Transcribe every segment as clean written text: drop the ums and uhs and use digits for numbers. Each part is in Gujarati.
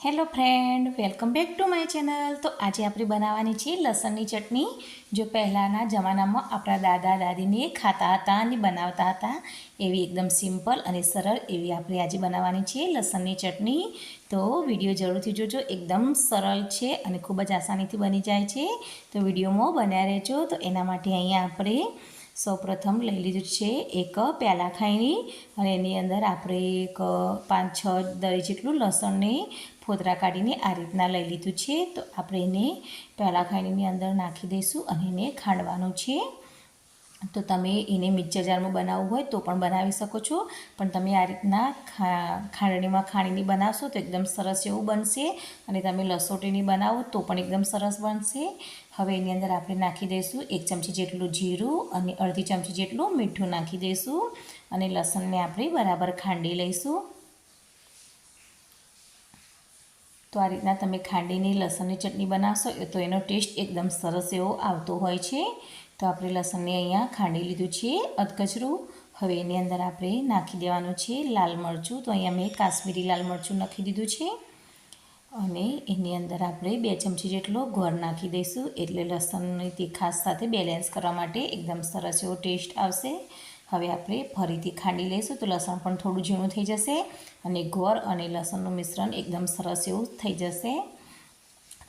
Hello friend, welcome back to my channel. તો આજે આપણે બનાવવાની છે લસણની ચટણી। જો પહેલાંના જમાનામાં આપણા દાદા દાદીને ખાતા હતા અને બનાવતા હતા એવી એકદમ સિમ્પલ અને સરળ એવી આપણે આજે બનાવવાની છે લસણની ચટણી। તો વિડીયો જરૂરથી જોજો, એકદમ સરળ છે અને ખૂબ જ આસાનીથી બની જાય છે। તો વિડીયોમાં બન્યા રહેજો। તો એના માટે અહીંયા આપણે સૌપ્રથમ લઈ લીધું છે એક પ્યાલા ખાયણી અને એની અંદર આપણે એક 5-6 દળી જેટલું લસણને ફોતરા કાઢીને આ રીતના લઈ લીધું છે। તો આપણે એને પ્યાલા ખાયણીની અંદર નાખી દઈશું અને એને ખાંડવાનું છે। તો તમે એને મિક્સર જારમાં બનાવવું હોય તો પણ બનાવી શકો છો, પણ તમે આ રીતના ખાંડણીમાં ખાણીને બનાવશો તો એકદમ સરસ એવું બનશે અને તમે લસોટીની બનાવો તો પણ એકદમ સરસ બનશે। હવે એની અંદર આપણે નાખી દઈશું 1 ચમચી જેટલું જીરું અને અડધી ચમચી જેટલું મીઠું નાખી દઈશું અને લસણને આપણે બરાબર ખાંડી લઈશું। તો આ રીતના તમે ખાંડીને લસણની ચટણી બનાવશો તો એનો ટેસ્ટ એકદમ સરસ એવો આવતો હોય છે। તો આપણે લસણને અહીંયા ખાંડી લીધું છે અધકચરું। હવે એની અંદર આપણે નાખી દેવાનું છે લાલ મરચું। તો અહીંયા મેં કાશ્મીરી લાલ મરચું નાખી દીધું છે અને એની અંદર આપણે 2 ચમચી જેટલો ગોળ નાખી દઈશું, એટલે લસણની તીખાશ સાથે બેલેન્સ કરવા માટે એકદમ સરસ એવો ટેસ્ટ આવશે। હવે આપણે ફરીથી ખાંડી લઈશું તો લસણ પણ થોડું ઝીણું થઈ જશે અને ગોળ અને લસણનું મિશ્રણ એકદમ સરસ એવું થઈ જશે।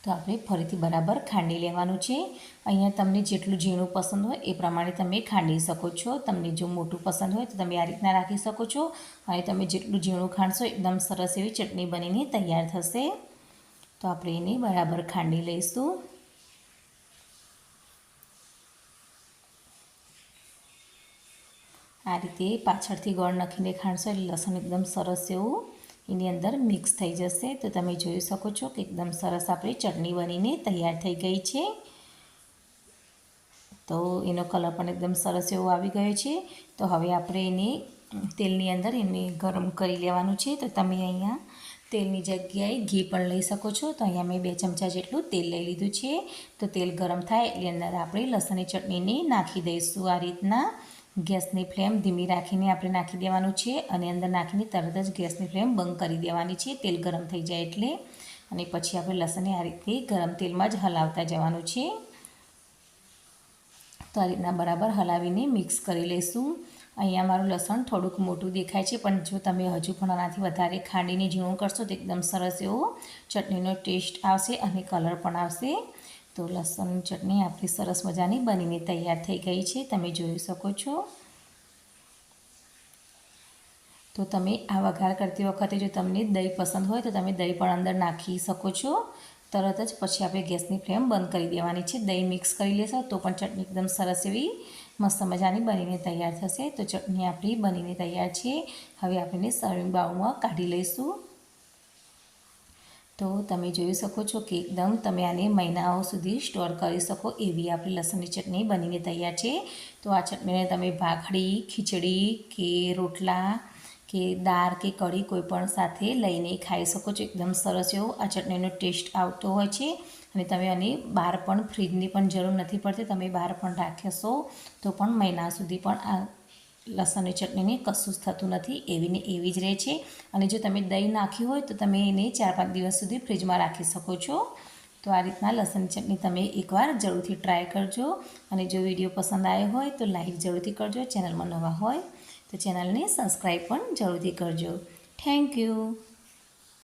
તો આપણે ફરીથી બરાબર ખાંડી લેવાનું છે। અહીંયા તમને જેટલું ઝીણું પસંદ હોય એ પ્રમાણે તમે ખાંડી શકો છો। તમને જો મોટું પસંદ હોય તો તમે આ રીતના રાખી શકો છો અને તમે જેટલું ઝીણું ખાંડશો એકદમ સરસ એવી ચટણી બનીને તૈયાર થશે। તો આપણે એને બરાબર ખાંડી લઈશું। આ રીતે પાછળથી ગોળ નાખીને ખાંડશો એટલે લસણ એકદમ સરસ એવું એની અંદર મિક્સ થઈ જશે। તો તમે જોઈ શકો છો કે એકદમ સરસ આપણી ચટણી બનીને તૈયાર થઈ ગઈ છે। તો એનો કલર પણ એકદમ સરસ એવો આવી ગયો છે। તો હવે આપણે એને તેલની અંદર એને ગરમ કરી લેવાનું છે। તો તમે અહીંયા તેલની જગ્યાએ ઘી પણ લઈ શકો છો। તો અહીંયા મેં 2 ચમચા જેટલું તેલ લઈ લીધું છે। તો તેલ ગરમ થાય એટલે અંદર આપણે લસણની ચટણીને નાખી દઈશું। આ રીતના ગેસની ફ્લેમ ધીમી રાખીને આપણે નાખી દેવાનું છે અને અંદર નાખીને તરત જ ગેસની ફ્લેમ બંધ કરી દેવાની છે તેલ ગરમ થઈ જાય એટલે। અને પછી આપણે લસણને આ રીતે ગરમ તેલમાં જ હલાવતા જવાનું છે। તો આ રીતના બરાબર હલાવીને મિક્સ કરી લઈશું। અહીંયા મારું લસણ થોડુંક મોટું દેખાય છે, પણ જો તમે હજુ પણ આનાથી વધારે ખાંડીને ઝીણું કરશો તો એકદમ સરસ એવો ચટણીનો ટેસ્ટ આવશે અને કલર પણ આવશે। તો લસણની ચટણી આપણી સરસ મજાની બનીને તૈયાર થઈ ગઈ છે, તમે જોઈ શકો છો। તો તમે આ વઘાર કરતી વખતે જો તમને દહીં પસંદ હોય તો તમે દહીં પણ અંદર નાખી શકો છો। તરત જ પછી આપણે ગેસની ફ્લેમ બંધ કરી દેવાની છે। દહીં મિક્સ કરી લેશો તો પણ ચટણી એકદમ સરસ એવી મસ્ત મજાની બનીને તૈયાર થશે। તો ચટણી આપણી બનીને તૈયાર છે। હવે આપણે સર્વિંગ બાઉલમાં કાઢી લઈશું। તો તમે જોઈ શકો છો કે એકદમ તમે આને મહિનાઓ સુધી સ્ટોર કરી શકો એવી આપણી લસણની ચટણી બનીને તૈયાર છે। તો આ ચટણીને તમે ભાખરી, ખીચડી કે રોટલા કે દાળ કે કઢી કોઈ પણ સાથે લઈને ખાઈ શકો છો। એકદમ સરસ એવો આ ચટણીનો ટેસ્ટ આવતો હોય છે અને તમે આને બહાર પણ ફ્રીજની પણ જરૂર નથી પડતી, તમે બહાર પણ રાખશો તો પણ મહિના સુધી પણ આ લસણની ચટણીને કશું જ થતું નથી, એવી ને એવી જ રહે છે। અને જો તમે દહીં નાખ્યું હોય તો તમે એને 4-5 દિવસ સુધી ફ્રીજમાં રાખી શકો છો। તો આ રીતના લસણની ચટણી તમે એકવાર જરૂરથી ટ્રાય કરજો અને જો વિડીયો પસંદ આવ્યો હોય તો લાઈક જરૂરથી કરજો। ચેનલમાં નવા હોય તો ચેનલને સબસ્ક્રાઈબ પણ જરૂરથી કરજો। Thank you.